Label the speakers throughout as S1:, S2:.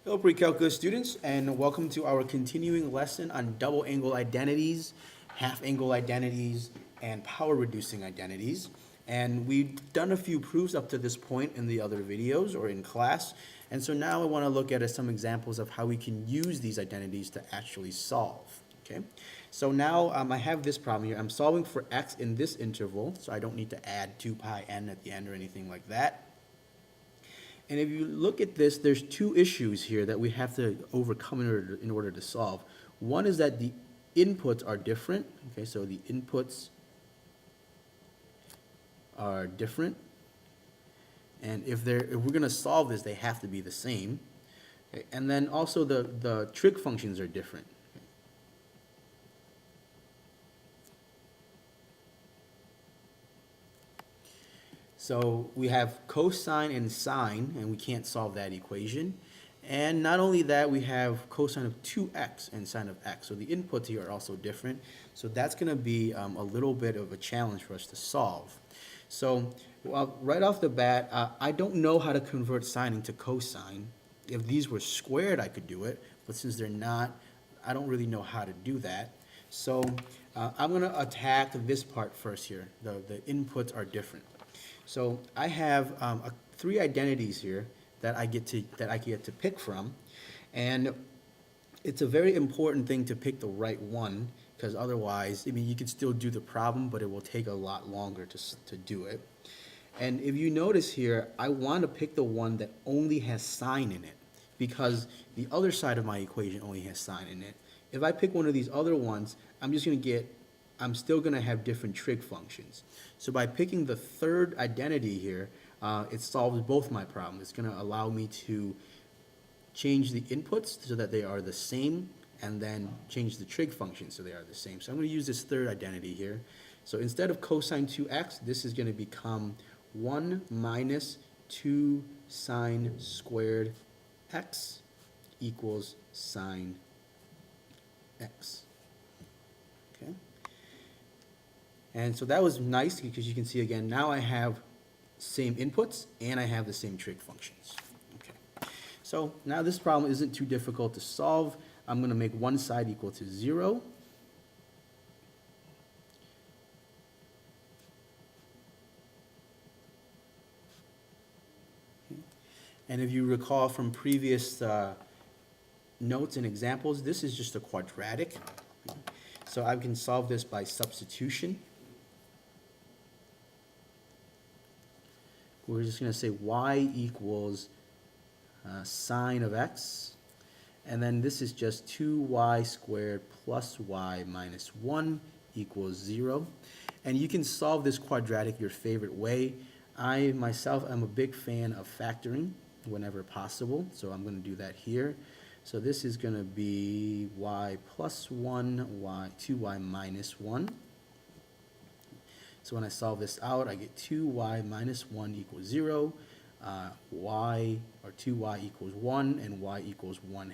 S1: Hello, pre-calculus students, and welcome to our continuing lesson on double angle identities, half angle identities, and power reducing identities. And we've done a few proofs up to this point in the other videos or in class. And so now I want to look at some examples of how we can use these identities to actually solve. Okay, so now I have this problem here. I'm solving for x in this interval, so I don't need to add 2 pi n at the end or anything like that. And if you look at this, there's two issues here that we have to overcome in order to solve. One is that the inputs are different. Okay, so the inputs are different. And if we're going to solve this, they have to be the same. Okay, and then also the trig functions are different. So we have cosine and sine, and we can't solve that equation. And not only that, we have cosine of 2x and sine of x. So the inputs here are also different. So that's going to be a little bit of a challenge for us to solve. So right off the bat, I don't know how to convert sine into cosine. If these were squared, I could do it. But since they're not, I don't really know how to do that. So I'm going to attack this part first here. The inputs are different. So I have three identities here that I get to pick from, and it's a very important thing to pick the right one, because otherwise, I mean, you can still do the problem, but it will take a lot longer to do it. And if you notice here, I want to pick the one that only has sine in it, because the other side of my equation only has sine in it. If I pick one of these other ones, I'm still going to have different trig functions. So by picking the third identity here, it solves both my problems. It's going to allow me to change the inputs so that they are the same, and then change the trig functions so they are the same. So I'm going to use this third identity here. So instead of cosine 2x, this is going to become 1 minus 2 sine squared x equals sine x. Okay. And so that was nice because you can see again, now I have same inputs and I have the same trig functions. Okay. So now this problem isn't too difficult to solve. I'm going to make one side equal to 0. Okay. And if you recall from previous notes and examples, this is just a quadratic. So I can solve this by substitution. We're just going to say y equals sine of x. And then this is just 2y squared plus y minus 1 equals 0. And you can solve this quadratic your favorite way. I myself am a big fan of factoring whenever possible, so I'm going to do that here. So this is going to be y plus 1, 2y minus 1. So when I solve this out, I get 2y minus 1 equals 0, y, or 2y equals 1, and y equals 1/2.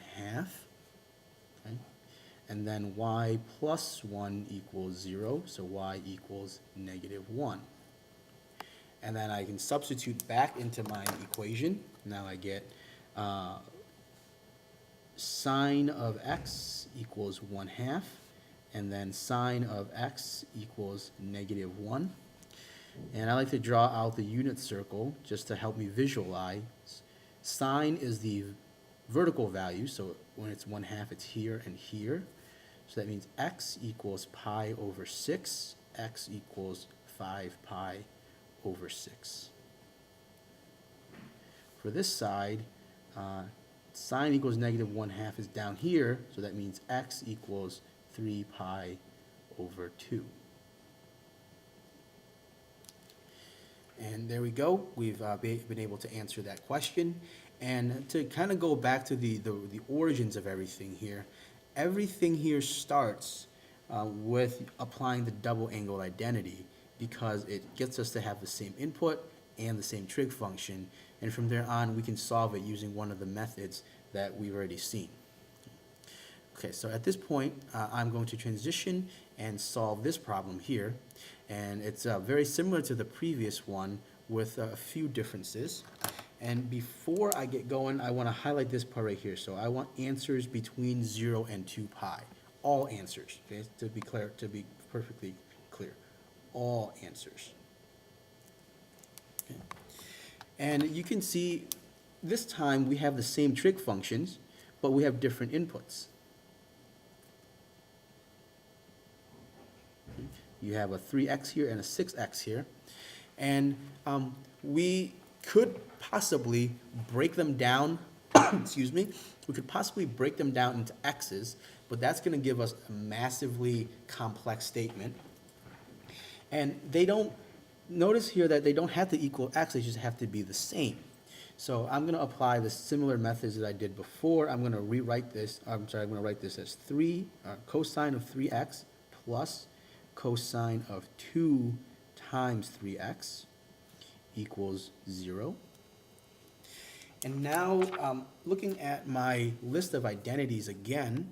S1: Okay? And then y plus 1 equals 0, so y equals -1. And then I can substitute back into my equation. Now I get sine of x equals 1/2. And then sine of x equals -1. And I like to draw out the unit circle just to help me visualize. Sine is the vertical value, so when it's 1/2, it's here and here. So that means x equals pi over 6, x equals 5 pi over 6. For this side, sine equals -1/2 is down here, so that means x equals 3 pi over 2. And there we go. We've been able to answer that question. And to kind of go back to the origins of everything here starts with applying the double angle identity, because it gets us to have the same input and the same trig function. And from there on, we can solve it using one of the methods that we've already seen. Okay, so at this point, I'm going to transition and solve this problem here. And it's very similar to the previous one with a few differences. And before I get going, I want to highlight this part right here. So I want answers between 0 and 2 pi. All answers, okay? To be clear, to be perfectly clear. All answers. Okay. And you can see this time we have the same trig functions, but we have different inputs. You have a 3x here and a 6x here. And we could possibly break them down, excuse me, we could possibly break them down into x's, but that's going to give us a massively complex statement. And they don't, notice here that they don't have to equal x, they just have to be the same. So I'm going to apply the similar methods that I did before. I'm going to rewrite this, I'm going to write this as cosine of 3x plus cosine of 2 times 3x equals 0. And now, looking at my list of identities again,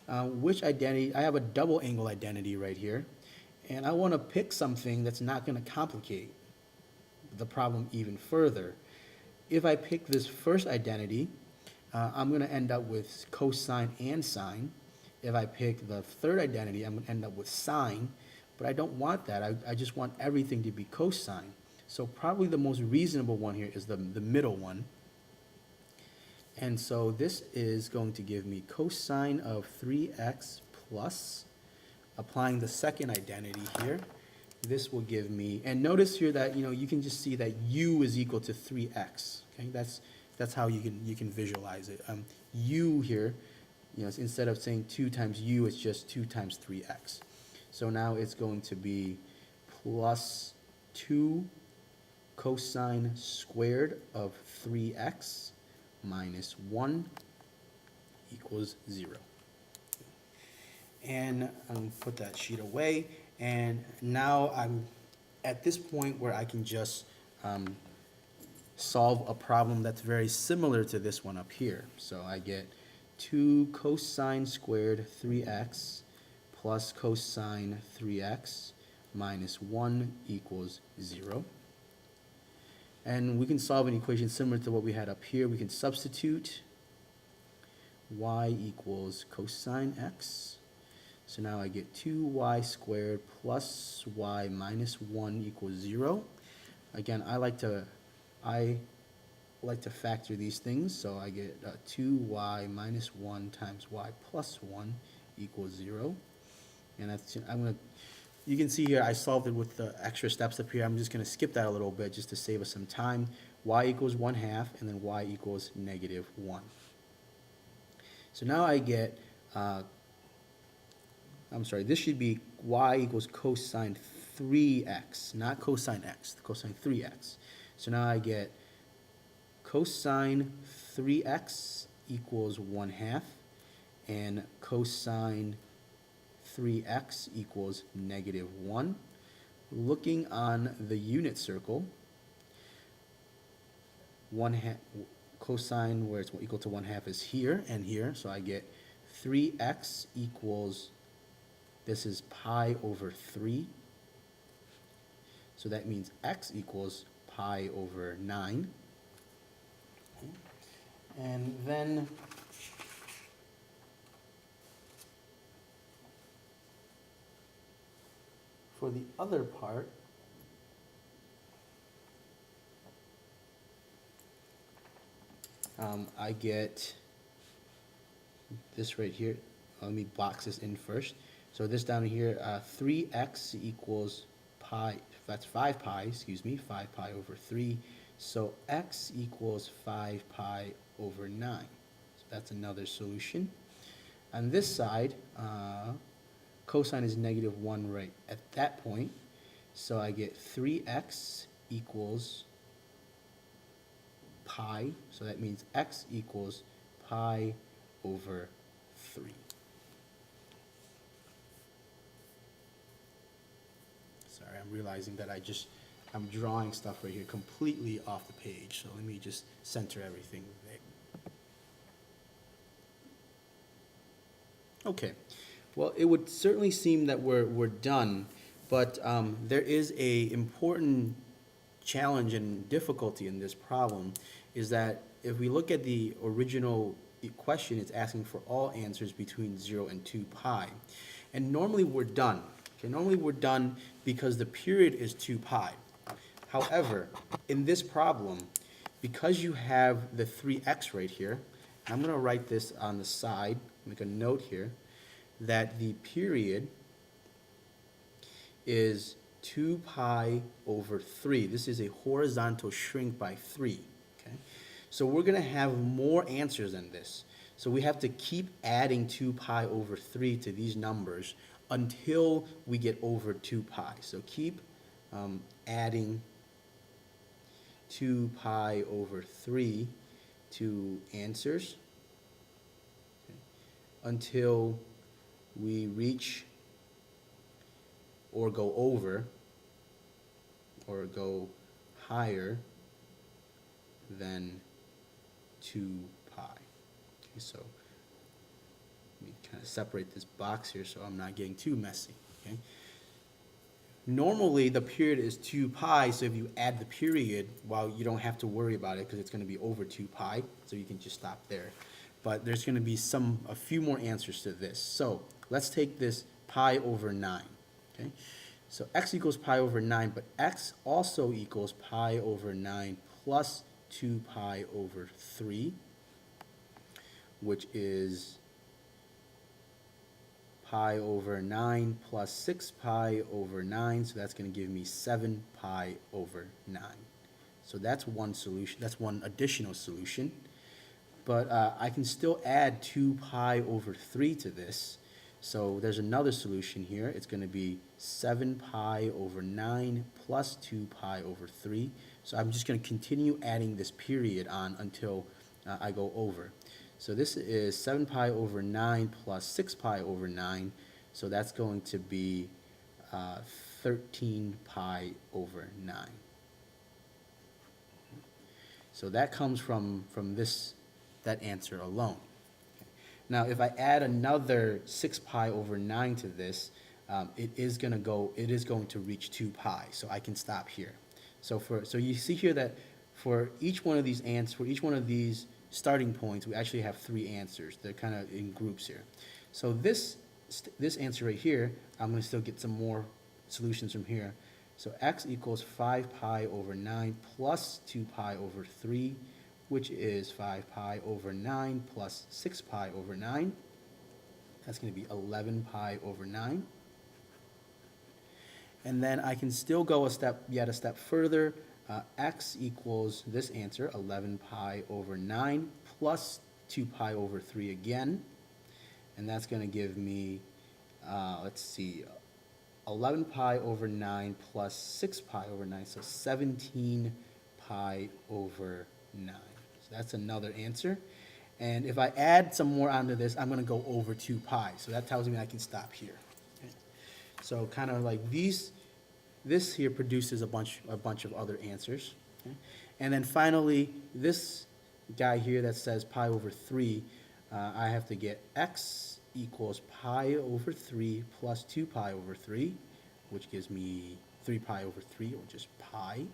S1: which identity, I have a double angle identity right here, and I want to pick something that's not going to complicate the problem even further. If I pick this first identity, I'm going to end up with cosine and sine. If I pick the third identity, I'm going to end up with sine, but I don't want that. I just want everything to be cosine. So probably the most reasonable one here is the middle one. And so this is going to give me cosine of 3x plus, applying the second identity here, this will give me, and notice here that, you can just see that u is equal to 3x. Okay, that's how you can visualize it. U here, instead of saying 2 times u, it's just 2 times 3x. So now it's going to be plus 2 cosine squared of 3x minus 1 equals 0. And I'm going to put that sheet away. And now I'm at this point where I can just solve a problem that's very similar to this one up here. So I get 2 cosine squared 3x plus cosine 3x minus 1 equals 0. And we can solve an equation similar to what we had up here. We can substitute y equals cosine x. So now I get 2y squared plus y minus 1 equals 0. Again, I like to factor these things, so I get 2y minus 1 times y plus 1 equals 0. And that's, you can see here I solved it with the extra steps up here. I'm just going to skip that a little bit just to save us some time. Y equals 1/2, and then y equals negative 1. So now I get, this should be y equals cosine 3x, not cosine x, cosine 3x. So now I get cosine 3x equals 1/2, and cosine 3x equals negative 1. Looking on the unit circle, 1/2 cosine where it's equal to 1/2 is here and here, so I get 3x equals, this is pi over 3, so that means x equals pi over 9. Okay. And then for the other part, I get this right here. Let me box this in first. So this down here, 3x equals pi, that's 5 pi, 5 pi over 3. So x equals 5 pi over 9. So that's another solution. On this side, cosine is negative 1 right at that point. So I get 3x equals pi. So that means x equals pi over 3. Sorry, I'm realizing that I'm drawing stuff right here completely off the page. So let me just center everything there. Okay. Well, it would certainly seem that we're done, But there is a important challenge and difficulty in this problem, is that if we look at the original question, it's asking for all answers between 0 and 2 pi. And normally we're done. Okay, normally we're done because the period is 2 pi. However, in this problem, because you have the 3x right here, I'm going to write this on the side, make a note here, that the period is 2 pi over 3. This is a horizontal shrink by 3. Okay? So we're going to have more answers than this. So we have to keep adding 2 pi over 3 to these numbers until we get over 2 pi. So keep adding 2 pi over 3 to answers, okay, until we reach or go over or go higher than 2 pi. Okay, so let me kind of separate this box here so I'm not getting too messy. Okay. Normally the period is 2 pi, so if you add the period, well, you don't have to worry about it because it's going to be over 2 pi, so you can just stop there. But there's going to be a few more answers to this. So let's take this pi over 9. Okay, so x equals pi over 9, but x also equals pi over 9 plus 2 pi over 3, which is pi over 9 plus 6 pi over 9, so that's going to give me 7 pi over 9. So that's one solution, that's one additional solution. But I can still add 2 pi over 3 to this. So there's another solution here. It's going to be 7 pi over 9 plus 2 pi over 3. So I'm just going to continue adding this period on until I go over. So this is 7 pi over 9 plus 6 pi over 9. So that's going to be 13 pi over 9. So that comes from that answer alone. Now, if I add another 6 pi over 9 to this, it is going to reach 2 pi. So I can stop here. So you see here that for each one of these starting points, we actually have 3 answers. They're kind of in groups here. So this answer right here, I'm going to still get some more solutions from here. So x equals 5 pi over 9 plus 2 pi over 3, which is 5 pi over 9 plus 6 pi over 9. That's going to be 11 pi over 9. And then I can still go yet a step further. X equals this answer, 11 pi over 9 plus 2 pi over 3 again. And that's going to give me, let's see, 11 pi over 9 plus 6 pi over 9, so 17 pi over 9. So that's another answer. And if I add some more onto this, I'm going to go over 2 pi. So that tells me I can stop here. Okay. So kind of like this here produces a bunch of other answers. Okay. And then finally, this guy here that says pi over 3, I have to get x equals pi over 3 plus 2 pi over 3, which gives me 3 pi over 3, or just pi.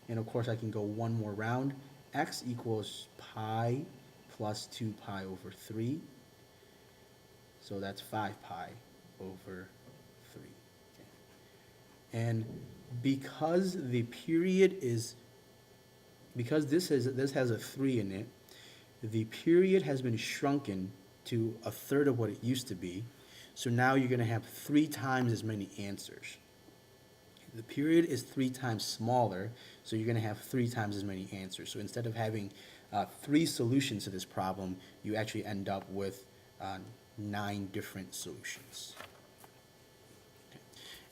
S1: And of course I can go one more round. X equals pi plus 2 pi over 3. So that's 5 pi over 3. Okay. And because the period is, because this has a 3 in it, the period has been shrunken to a third of what it used to be. So now you're going to have 3 times as many answers. The period is 3 times smaller, so you're going to have 3 times as many answers. So instead of having 3 solutions to this problem, you actually end up with 9 different solutions.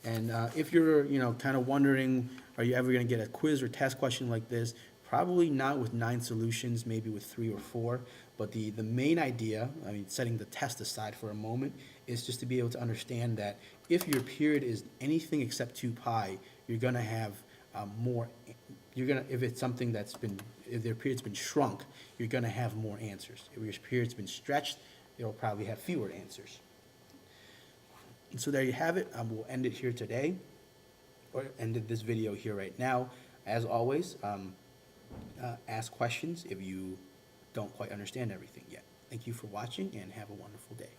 S1: Okay. And if you're kind of wondering, are you ever going to get a quiz or test question like this? Probably not with 9 solutions, maybe with 3 or 4. But the main idea, I mean, setting the test aside for a moment, is just to be able to understand that if your period is anything except 2 pi, you're going to have more. If it's something if their period's been shrunk, you're going to have more answers. If your period's been stretched, it'll probably have fewer answers. So there you have it. We'll end it here today, or ended this video here right now. As always, ask questions if you don't quite understand everything yet. Thank you for watching and have a wonderful day.